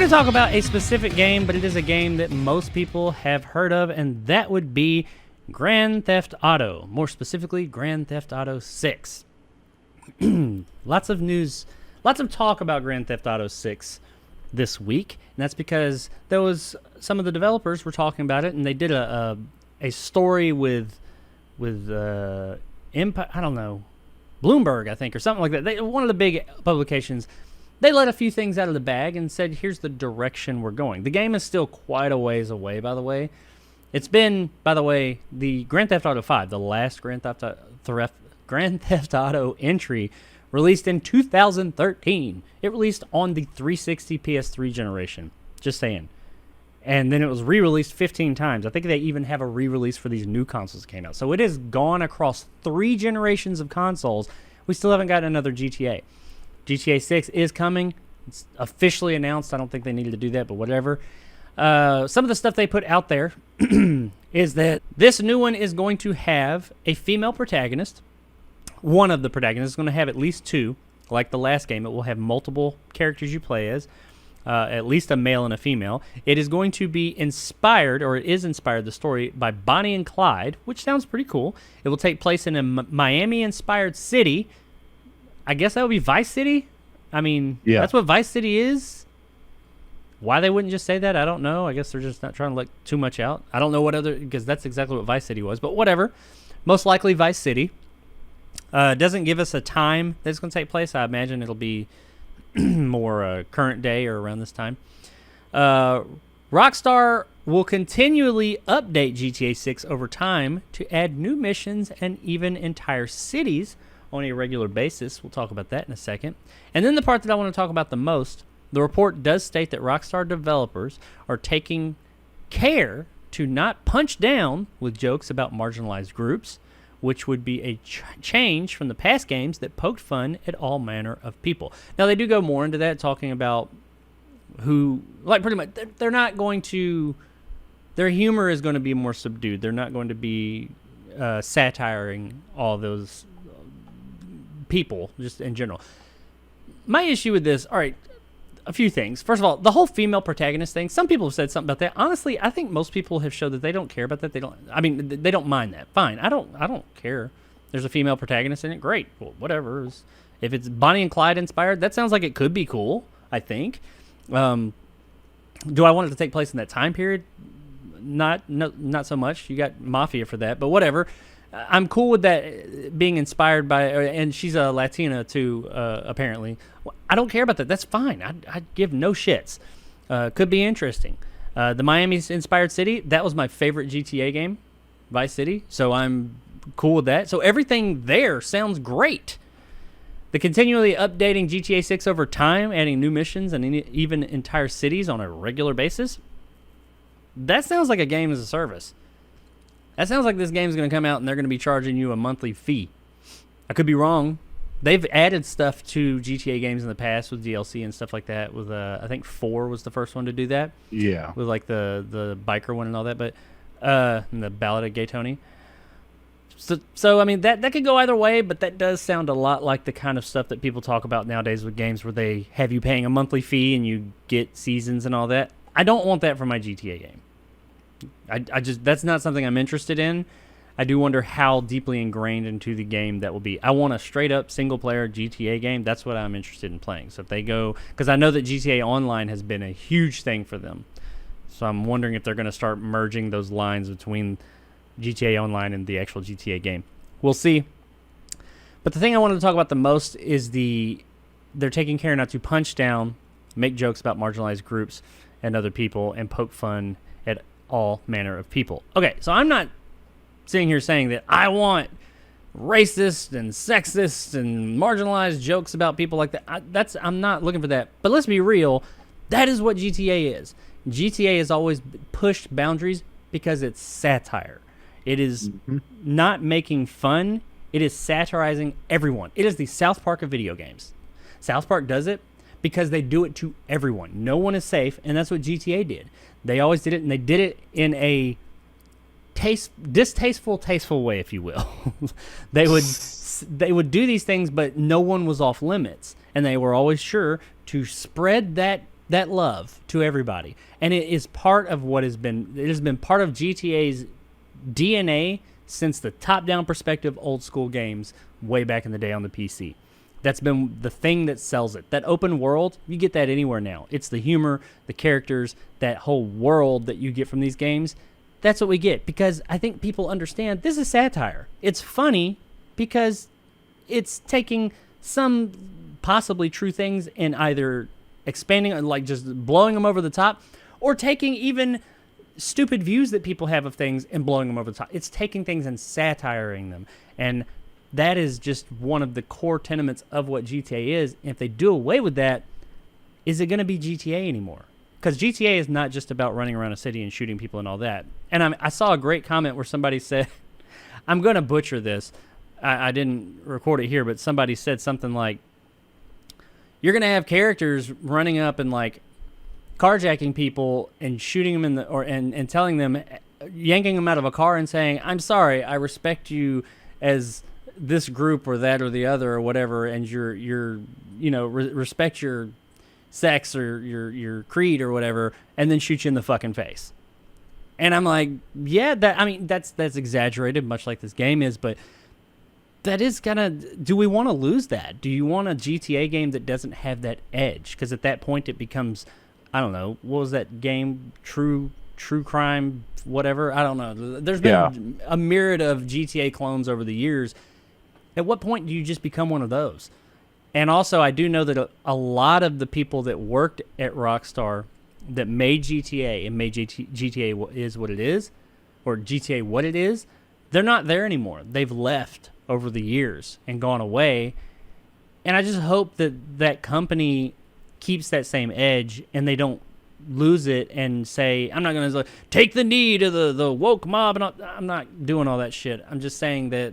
to talk about a specific game, but it is a game that most people have heard of, and that would be Grand Theft Auto. More specifically, Grand Theft Auto 6. Lots of news, lots of talk about Grand Theft Auto 6 this week, and that's because there was some of the developers were talking about it, and they did a story with Empire, I don't know, Bloomberg, I think, or something like that. One of the big publications. They let a few things out of the bag and said, here's the direction we're going. The game is still quite a ways away, by the way. It's been, by the way, the Grand Theft Auto 5, the last Grand Theft Auto entry, released in 2013. It released on the 360 PS3 generation. Just saying. And then it was re-released 15 times. I think they even have a re-release for these new consoles that came out. So it has gone across 3 generations of consoles. We still haven't gotten another GTA. GTA 6 is coming. It's officially announced. I don't think they needed to do that, but whatever. Some of the stuff they put out there is that this new one is going to have a female protagonist. One of the protagonists is going to have at least 2. Like the last game, it will have multiple characters you play as, at least a male and a female. It is going to be inspired, or it is inspired, the story, by Bonnie and Clyde, which sounds pretty cool. It will take place in a Miami-inspired city. I guess that would be Vice City. I mean, yeah. That's what Vice City is. Why they wouldn't just say that, I don't know. I guess they're just not trying to let too much out. I don't know what other, because that's exactly what Vice City was. But whatever. Most likely Vice City. Doesn't give us a time that it's going to take place. I imagine it'll be more current day or around this time. Rockstar will continually update GTA 6 over time to add new missions and even entire cities on a regular basis. We'll talk about that in a second. And then the part that I want to talk about the most, the report does state that Rockstar developers are taking care to not punch down with jokes about marginalized groups, which would be a change from the past games that poked fun at all manner of people. Now, they do go more into that, talking about who, like pretty much, they're not going to, their humor is going to be more subdued. They're not going to be satiring all those people, just in general. My issue with this, all right, a few things. First of all, the whole female protagonist thing, some people have said something about that. Honestly, I think most people have showed that they don't care about that. They don't mind that. Fine. I don't care. There's a female protagonist in it. Great. Well, whatever. If it's Bonnie and Clyde inspired, that sounds like it could be cool, I think. Do I want it to take place in that time period? Not so much. You got Mafia for that, but whatever. I'm cool with that being inspired by, and she's a Latina too, apparently. I don't care about that. That's fine. I give no shits. Could be interesting. The Miami-inspired city, that was my favorite GTA game, Vice City, so I'm cool with that. So everything there sounds great. The continually updating GTA 6 over time, adding new missions and even entire cities on a regular basis, that sounds like a game as a service. That sounds like this game's going to come out and they're going to be charging you a monthly fee. I could be wrong. They've added stuff to GTA games in the past with DLC and stuff like that. With I think 4 was the first one to do that. Yeah. With like the biker one and all that, but and the Ballad of Gay Tony. So I mean that could go either way, but that does sound a lot like the kind of stuff that people talk about nowadays with games where they have you paying a monthly fee and you get seasons and all that. I don't want that for my GTA game. I just, that's not something I'm interested in. I do wonder how deeply ingrained into the game that will be. I want a straight-up single-player GTA game. That's what I'm interested in playing. So if they go, because I know that GTA Online has been a huge thing for them. So I'm wondering if they're going to start merging those lines between GTA Online and the actual GTA game. We'll see. But the thing I wanted to talk about the most is they're taking care not to punch down, make jokes about marginalized groups and other people, and poke fun at all manner of people. Okay, so I'm not sitting here saying that I want racist and sexist and marginalized jokes about people like that. I'm not looking for that. But let's be real, that is what GTA is. GTA has always pushed boundaries because it's satire. It is not making fun. It is satirizing everyone. It is the South Park of video games. South Park does it because they do it to everyone. No one is safe, and that's what GTA did. They always did it, and they did it in a distasteful way, if you will. They would do these things, but no one was off limits, and they were always sure to spread that that love to everybody, and it is part of what has been. It has been part of GTA's DNA since the top-down perspective old school games way back in the day on the PC. That's been the thing that sells it. That open world, you get that anywhere now. It's the humor, the characters, that whole world that you get from these games. That's what we get, because I think people understand this is satire. It's funny because it's taking some possibly true things and either expanding, like just blowing them over the top, or taking even stupid views that people have of things and blowing them over the top. It's taking things and satiring them. And that is just one of the core tenements of what GTA is. And if they do away with that, is it going to be GTA anymore? Because GTA is not just about running around a city and shooting people and all that. And I saw a great comment where somebody said, I'm going to butcher this. I didn't record it here, but somebody said something like, you're going to have characters running up and like carjacking people and shooting them in the, and telling them, yanking them out of a car and saying, I'm sorry, I respect you as this group or that or the other or whatever, and respect your sex or your creed or whatever, and then shoot you in the fucking face. And I'm like, yeah, that's exaggerated, much like this game is, but that is do we want to lose that? Do you want a GTA game that doesn't have that edge? Because at that point it becomes, I don't know, what was that game? True crime, whatever. I don't know. There's been a myriad of GTA clones over the years. At what point do you just become one of those? And also, I do know that a lot of the people that worked at Rockstar that made GTA and made GTA is what it is, or GTA what it is, they're not there anymore. They've left over the years and gone away. And I just hope that that company keeps that same edge and they don't lose it and say, I'm not going to take the knee to the woke mob. And I'm not doing all that shit. I'm just saying that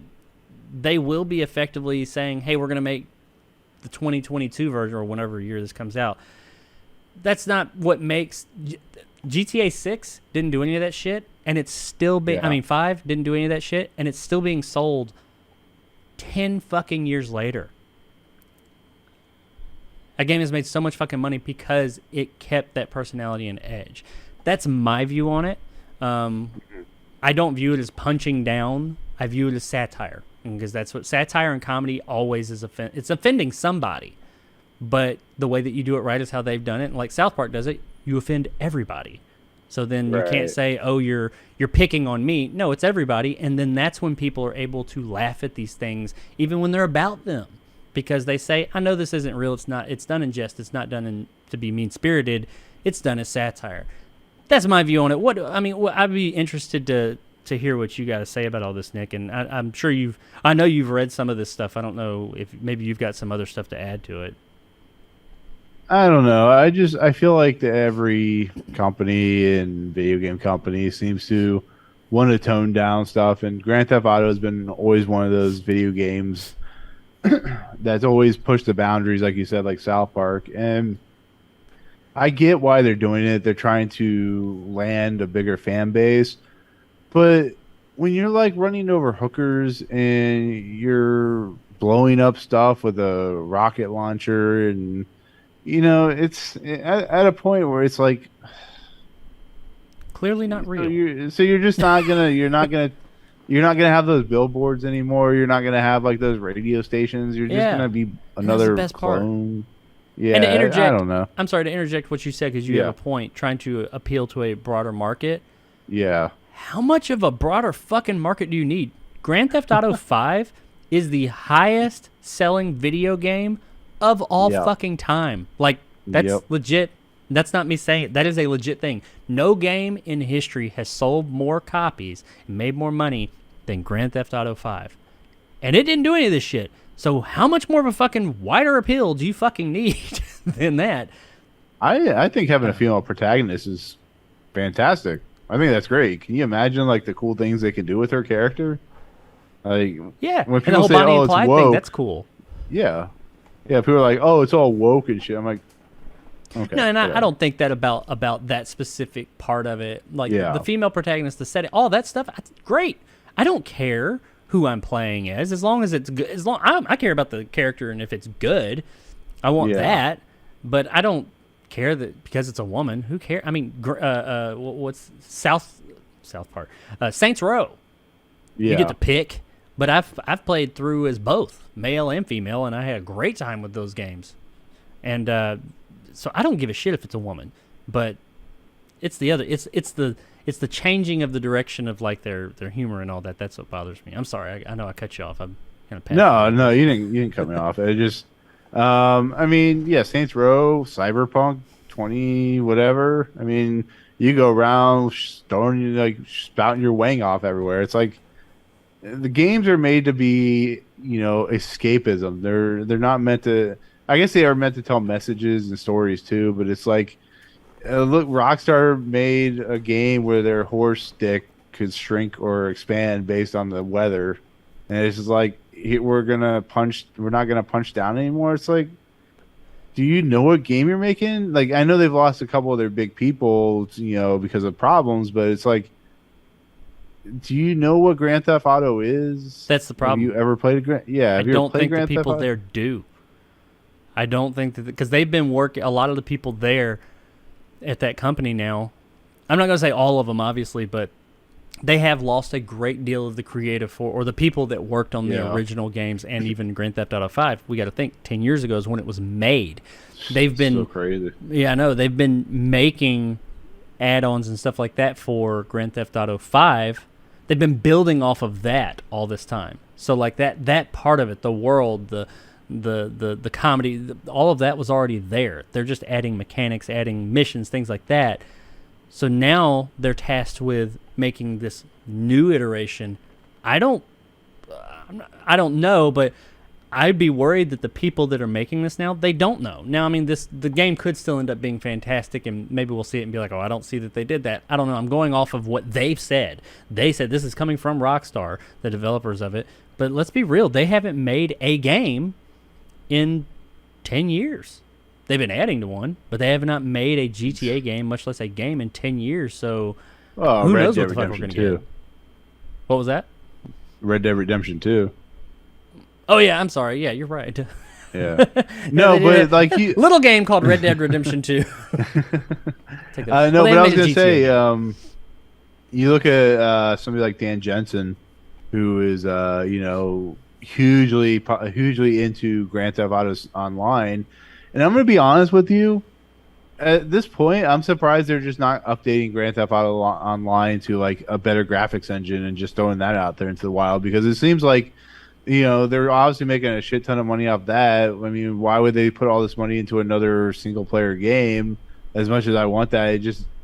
they will be effectively saying, hey, we're going to make the 2022 version or whenever year this comes out. That's not what makes GTA 6 didn't do any of that shit, and it's still being 5 didn't do any of that shit, and it's still being sold 10 fucking years later. A game has made so much fucking money because it kept that personality and edge. That's my view on it. I don't view it as punching down. I view it as satire, because that's what satire and comedy always is. It's offending somebody, but the way that you do it right is how they've done it. And like South Park does it, you offend everybody. So then you can't say, oh, you're picking on me. No, it's everybody. And then that's when people are able to laugh at these things, even when they're about them, because they say, I know this isn't real. It's not. It's done in jest. It's not done to be mean-spirited. It's done as satire. That's my view on it. I'd be interested to hear what you got to say about all this, Nick. And I'm sure I know you've read some of this stuff. I don't know if maybe you've got some other stuff to add to it. I don't know. I feel like every company and video game company seems to want to tone down stuff. And Grand Theft Auto has been always one of those video games that's always pushed the boundaries, like you said, like South Park. And I get why they're doing it. They're trying to land a bigger fan base. But when you're like running over hookers and you're blowing up stuff with a rocket launcher, and it's at a point where it's like clearly not real. So you're just not gonna you're not gonna have those billboards anymore. You're not gonna have like those radio stations. You're just gonna be another clone. Part. Yeah, and to interject, I don't know. I'm sorry to interject what you said, because you have a point, trying to appeal to a broader market. Yeah. How much of a broader fucking market do you need? Grand Theft Auto 5 is the highest selling video game of all fucking time. Like, that's legit. That's not me saying it. That is a legit thing. No game in history has sold more copies and made more money than Grand Theft Auto 5. And it didn't do any of this shit. So how much more of a fucking wider appeal do you fucking need than that? I think having a female protagonist is fantastic. I think that's great. Can you imagine like the cool things they can do with her character? Like, when people say, "Oh, it's woke," thing, that's cool. Yeah. People are like, "Oh, it's all woke and shit." I'm like, okay. No, and I don't think that about that specific part of it. Like the female protagonist, the setting, all that stuff. Great. I don't care who I'm playing as long as it's good. I care about the character, and if it's good, I want that. But I don't care that because it's a woman. Who cares? I mean, what's South Park? Saints Row. You get Yeah. to pick, but I've played through as both male and female, and I had a great time with those games. And so I don't give a shit if it's a woman, but it's the other. It's the changing of the direction of like their humor and all that. That's what bothers me. I'm sorry. I know I cut you off. I'm kind of No, you didn't cut me off. It just, I mean, yeah, Saints Row, Cyberpunk, 20, whatever. I mean, you go around throwing like spouting your wang off everywhere. It's like the games are made to be, escapism. They're not meant to. I guess they are meant to tell messages and stories too. But it's like, look, Rockstar made a game where their horse dick could shrink or expand based on the weather, and it's just like we're not gonna punch down anymore. It's like, do you know what game you're making? Like, I know they've lost a couple of their big people, because of problems, but it's like, do you know what Grand Theft Auto is? That's the problem. Have you ever played a Grand? Yeah, have I you ever don't played think Grand the Theft people Auto? there do. I don't think that because they've been working. A lot of the people there at that company now. I'm not going to say all of them, obviously, but they have lost a great deal of the creative or the people that worked on the original games and even Grand Theft Auto 5. We got to think 10 years ago is when it was made. They've been so crazy. Yeah, I know. They've been making add-ons and stuff like that for Grand Theft Auto 5. They've been building off of that all this time. So like that part of it, the world, the comedy, all of that was already there. They're just adding mechanics, adding missions, things like that. So now they're tasked with making this new iteration. I don't know, but I'd be worried that the people that are making this now, they don't know. Now, I mean, the game could still end up being fantastic, and maybe we'll see it and be like, oh, I don't see that they did that. I don't know. I'm going off of what they've said. They said this is coming from Rockstar, the developers of it. But let's be real. They haven't made a game in 10 years. They've been adding to one, but they have not made a GTA game, much less a game, in 10 years. So who Red knows Dead what the fuck we're Redemption going to 2. get. What was that? Red Dead Redemption 2. Oh, yeah, I'm sorry. Yeah, you're right. Yeah. No, but like little game called Red Dead Redemption 2. No, but I was going to say, you look at somebody like Dan Jensen, who is, hugely into Grand Theft Auto Online. And I'm going to be honest with you. At this point, I'm surprised they're just not updating Grand Theft Auto Online to like a better graphics engine and just throwing that out there into the wild, because it seems like, they're obviously making a shit ton of money off that. I mean, why would they put all this money into another single player game? As much as I want that,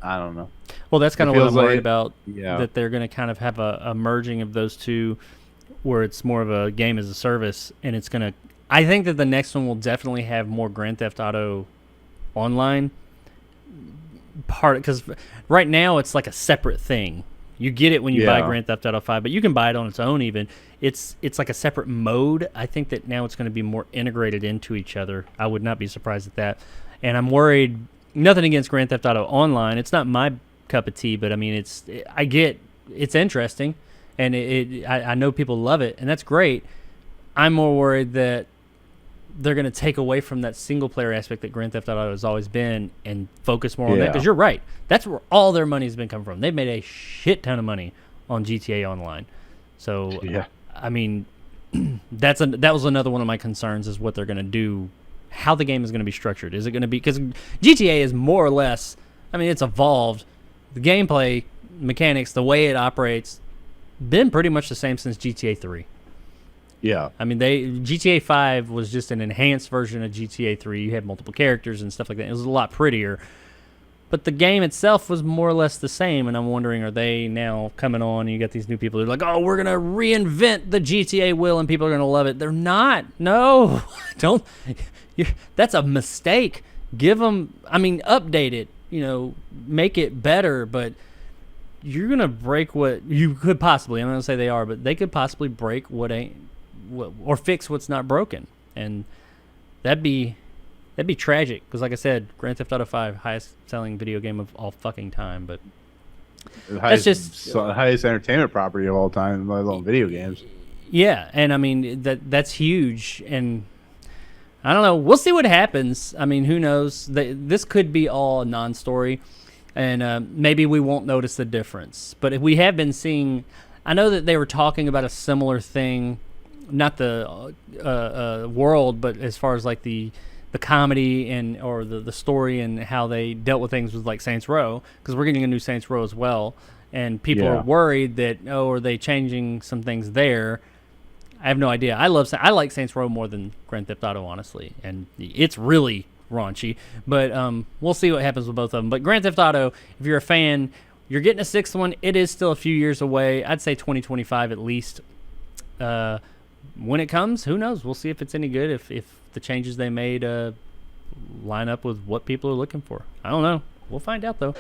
I don't know. Well, that's kind of what I'm worried like, about, yeah. that they're going to kind of have a merging of those two where it's more of a game as a service, and it's going to... I think that the next one will definitely have more Grand Theft Auto Online part, because right now it's like a separate thing. You get it when you buy Grand Theft Auto 5, but you can buy it on its own even. It's like a separate mode. I think that now it's going to be more integrated into each other. I would not be surprised at that. And I'm worried, nothing against Grand Theft Auto Online. It's not my cup of tea, but I mean, it's interesting, and I know people love it, and that's great. I'm more worried that they're going to take away from that single player aspect that Grand Theft Auto has always been and focus more on that, because you're right. That's where all their money has been coming from. They've made a shit ton of money on GTA Online. So, I mean, that was another one of my concerns, is what they're going to do, how the game is going to be structured. Is it going to be, because GTA is more or less, I mean, it's evolved. The gameplay mechanics, the way it operates, been pretty much the same since GTA 3. Yeah. I mean, GTA 5 was just an enhanced version of GTA 3. You had multiple characters and stuff like that. It was a lot prettier. But the game itself was more or less the same, and I'm wondering, are they now coming on, and you got these new people who are like, oh, we're going to reinvent the GTA wheel, and people are going to love it. They're not. No. Don't. That's a mistake. Give them, update it, make it better, but you're going to break what you could possibly, I'm not going to say they are, but they could possibly break or fix what's not broken, and that'd be tragic, because like I said, Grand Theft Auto 5, highest selling video game of all fucking time, but that's just the highest entertainment property of all time, let alone video games. Yeah, and I mean that's huge, and I don't know. We'll see what happens. I mean, who knows? This could be all a non-story, and maybe we won't notice the difference. But if we have been seeing, I know that they were talking about a similar thing, not the world, but as far as like the comedy and or the story and how they dealt with things with like Saints Row, because we're getting a new Saints Row as well, and people are worried that are they changing some things there? I have no idea. I like Saints Row more than Grand Theft Auto, honestly, and it's really raunchy. But we'll see what happens with both of them. But Grand Theft Auto, if you're a fan, you're getting a sixth one. It is still a few years away. I'd say 2025 at least. When it comes, who knows? We'll see if it's any good. If the changes they made line up with what people are looking for. I don't know. We'll find out though.